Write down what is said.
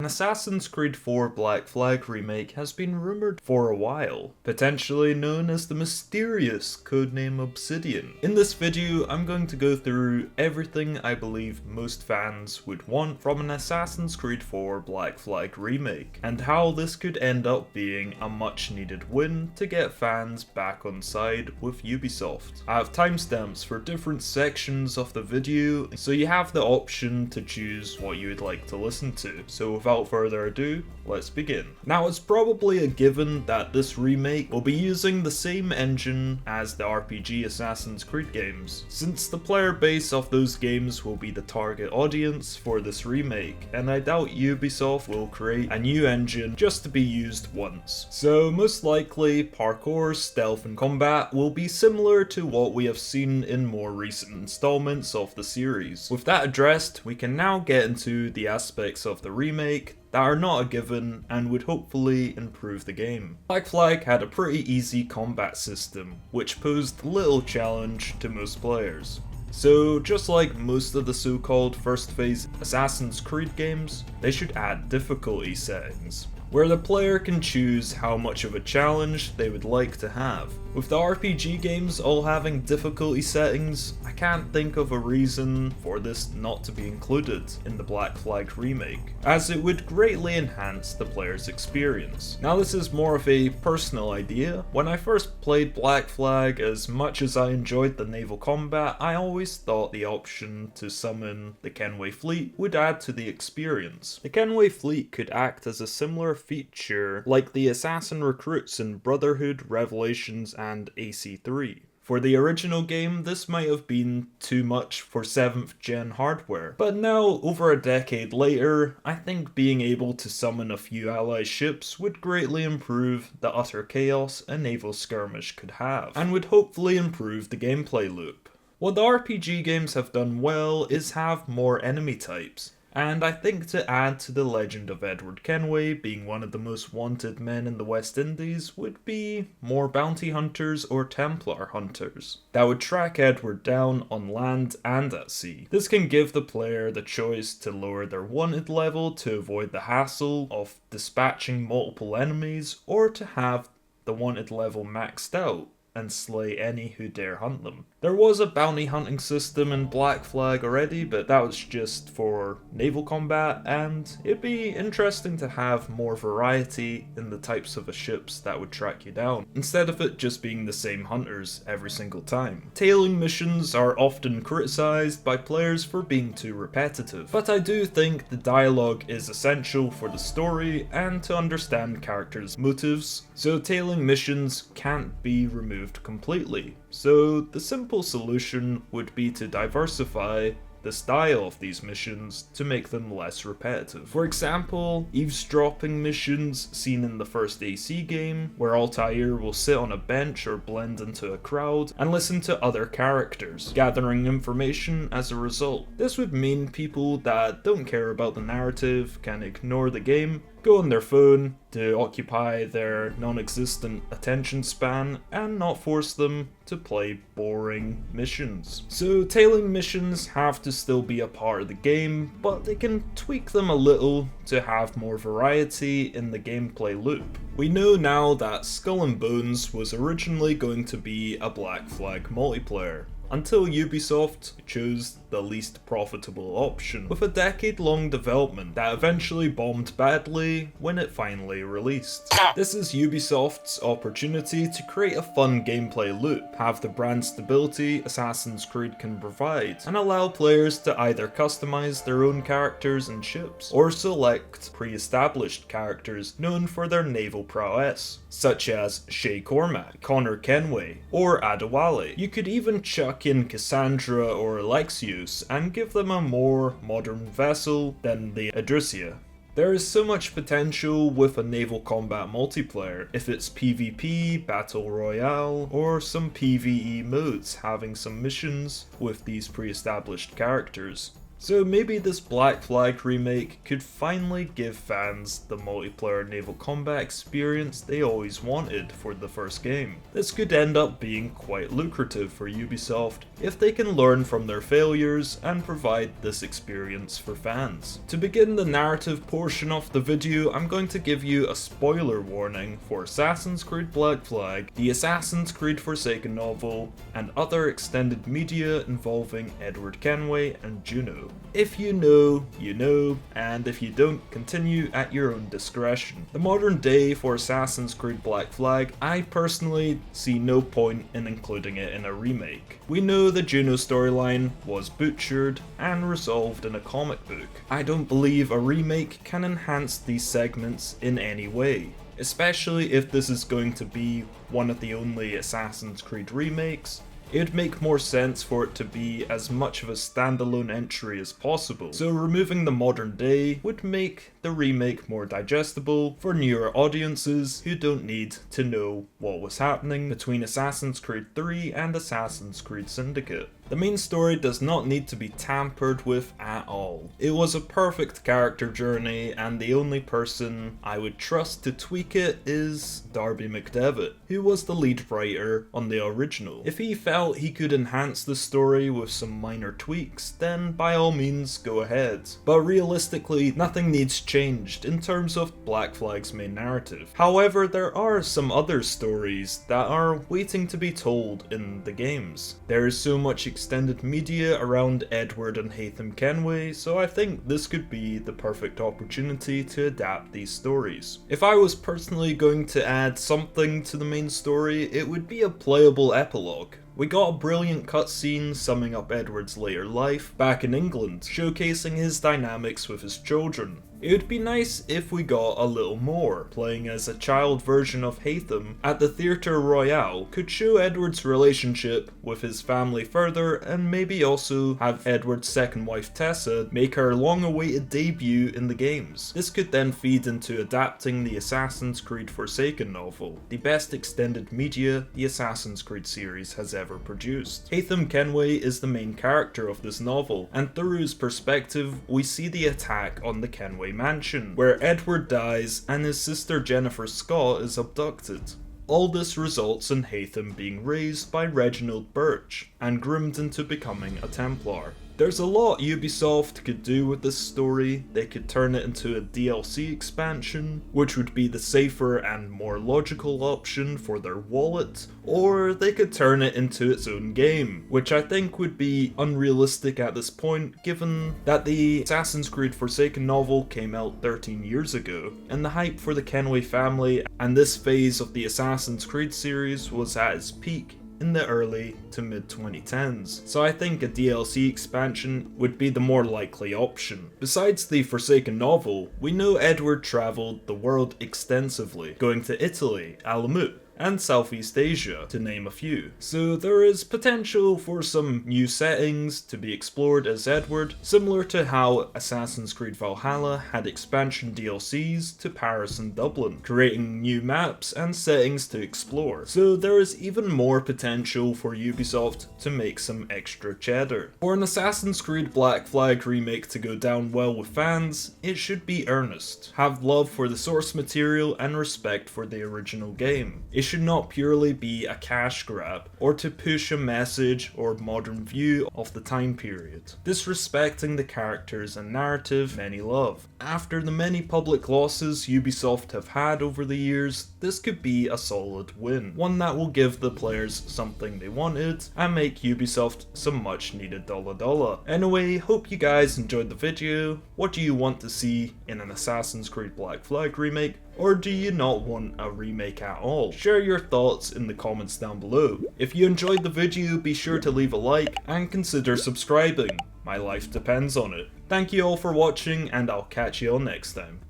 An Assassin's Creed 4 Black Flag remake has been rumoured for a while, potentially known as the mysterious codename Obsidian. In this video, I'm going to go through everything I believe most fans would want from an Assassin's Creed 4 Black Flag remake, and how this could end up being a much needed win to get fans back on side with Ubisoft. I have timestamps for different sections of the video, so you have the option to choose what you would like to listen to. So without further ado, let's begin. Now, it's probably a given that this remake will be using the same engine as the RPG Assassin's Creed games, since the player base of those games will be the target audience for this remake, and I doubt Ubisoft will create a new engine just to be used once. So most likely, parkour, stealth and combat will be similar to what we have seen in more recent installments of the series. With that addressed, we can now get into the aspects of the remake that are not a given and would hopefully improve the game. Black Flag had a pretty easy combat system, which posed little challenge to most players. So just like most of the so-called first phase Assassin's Creed games, they should add difficulty settings, where the player can choose how much of a challenge they would like to have. With the RPG games all having difficulty settings, I can't think of a reason for this not to be included in the Black Flag remake, as it would greatly enhance the player's experience. Now, this is more of a personal idea. When I first played Black Flag, as much as I enjoyed the naval combat, I always thought the option to summon the Kenway fleet would add to the experience. The Kenway fleet could act as a similar feature like the assassin recruits in Brotherhood, Revelations, and AC3. For the original game, this might have been too much for 7th gen hardware, but now, over a decade later, I think being able to summon a few ally ships would greatly improve the utter chaos a naval skirmish could have, and would hopefully improve the gameplay loop. What the RPG games have done well is have more enemy types. And I think to add to the legend of Edward Kenway being one of the most wanted men in the West Indies would be more bounty hunters or Templar hunters that would track Edward down on land and at sea. This can give the player the choice to lower their wanted level to avoid the hassle of dispatching multiple enemies, or to have the wanted level maxed out and slay any who dare hunt them. There was a bounty hunting system in Black Flag already, but that was just for naval combat, and it'd be interesting to have more variety in the types of ships that would track you down, instead of it just being the same hunters every single time. Tailing missions are often criticized by players for being too repetitive, but I do think the dialogue is essential for the story and to understand characters' motives, so tailing missions can't be removed completely. So the simple solution would be to diversify the style of these missions to make them less repetitive. For example, eavesdropping missions seen in the first AC game, where Altair will sit on a bench or blend into a crowd and listen to other characters, gathering information as a result. This would mean people that don't care about the narrative can ignore the game, go on their phone to occupy their non-existent attention span, and not force them to play boring missions. So tailing missions have to still be a part of the game, but they can tweak them a little to have more variety in the gameplay loop. We know now that Skull and Bones was originally going to be a Black Flag multiplayer, until Ubisoft chose the least profitable option, with a decade-long development that eventually bombed badly when it finally released. This is Ubisoft's opportunity to create a fun gameplay loop, have the brand stability Assassin's Creed can provide, and allow players to either customize their own characters and ships, or select pre-established characters known for their naval prowess, such as Shay Cormac, Connor Kenway, or Adewale. You could even chuck in Cassandra or Alexios and give them a more modern vessel than the Adricia. There is so much potential with a naval combat multiplayer, if it's PvP, Battle Royale, or some PvE modes having some missions with these pre-established characters. So maybe this Black Flag remake could finally give fans the multiplayer naval combat experience they always wanted for the first game. This could end up being quite lucrative for Ubisoft if they can learn from their failures and provide this experience for fans. To begin the narrative portion of the video, I'm going to give you a spoiler warning for Assassin's Creed Black Flag, the Assassin's Creed Forsaken novel, and other extended media involving Edward Kenway and Juno. If you know, you know, and if you don't, continue at your own discretion. The modern day for Assassin's Creed Black Flag, I personally see no point in including it in a remake. We know the Juno storyline was butchered and resolved in a comic book. I don't believe a remake can enhance these segments in any way, especially if this is going to be one of the only Assassin's Creed remakes. It would make more sense for it to be as much of a standalone entry as possible, so removing the modern day would make the remake more digestible for newer audiences who don't need to know what was happening between Assassin's Creed 3 and Assassin's Creed Syndicate. The main story does not need to be tampered with at all. It was a perfect character journey, and the only person I would trust to tweak it is Darby McDevitt, who was the lead writer on the original. If he felt he could enhance the story with some minor tweaks, then by all means go ahead. But realistically, nothing needs changed in terms of Black Flag's main narrative. However, there are some other stories that are waiting to be told in the games. There is so much extended media around Edward and Haytham Kenway, so I think this could be the perfect opportunity to adapt these stories. If I was personally going to add something to the main story, it would be a playable epilogue. We got a brilliant cutscene summing up Edward's later life back in England, showcasing his dynamics with his children. It would be nice if we got a little more. Playing as a child version of Haytham at the Theatre Royale could show Edward's relationship with his family further, and maybe also have Edward's second wife Tessa make her long-awaited debut in the games. This could then feed into adapting the Assassin's Creed Forsaken novel, the best extended media the Assassin's Creed series has ever produced. Haytham Kenway is the main character of this novel, and through his perspective we see the attack on the Kenway mansion, where Edward dies and his sister Jennifer Scott is abducted. All this results in Haytham being raised by Reginald Birch and groomed into becoming a Templar. There's a lot Ubisoft could do with this story. They could turn it into a DLC expansion, which would be the safer and more logical option for their wallet, or they could turn it into its own game, which I think would be unrealistic at this point, given that the Assassin's Creed Forsaken novel came out 13 years ago, and the hype for the Kenway family and this phase of the Assassin's Creed series was at its peak in the early to mid 2010s, so I think a DLC expansion would be the more likely option. Besides the Forsaken novel, we know Edward travelled the world extensively, going to Italy, Alamut, and Southeast Asia, to name a few. So there is potential for some new settings to be explored as Edward, similar to how Assassin's Creed Valhalla had expansion DLCs to Paris and Dublin, creating new maps and settings to explore. So there is even more potential for Ubisoft to make some extra cheddar. For an Assassin's Creed Black Flag remake to go down well with fans, it should be earnest, have love for the source material and respect for the original game. It should not purely be a cash grab, or to push a message or modern view of the time period, disrespecting the characters and narrative many love. After the many public losses Ubisoft have had over the years, this could be a solid win, one that will give the players something they wanted and make Ubisoft some much needed dollar. Anyway, hope you guys enjoyed the video. What do you want to see in an Assassin's Creed Black Flag remake? Or do you not want a remake at all? Share your thoughts in the comments down below. If you enjoyed the video, be sure to leave a like and consider subscribing. My life depends on it. Thank you all for watching, and I'll catch you all next time.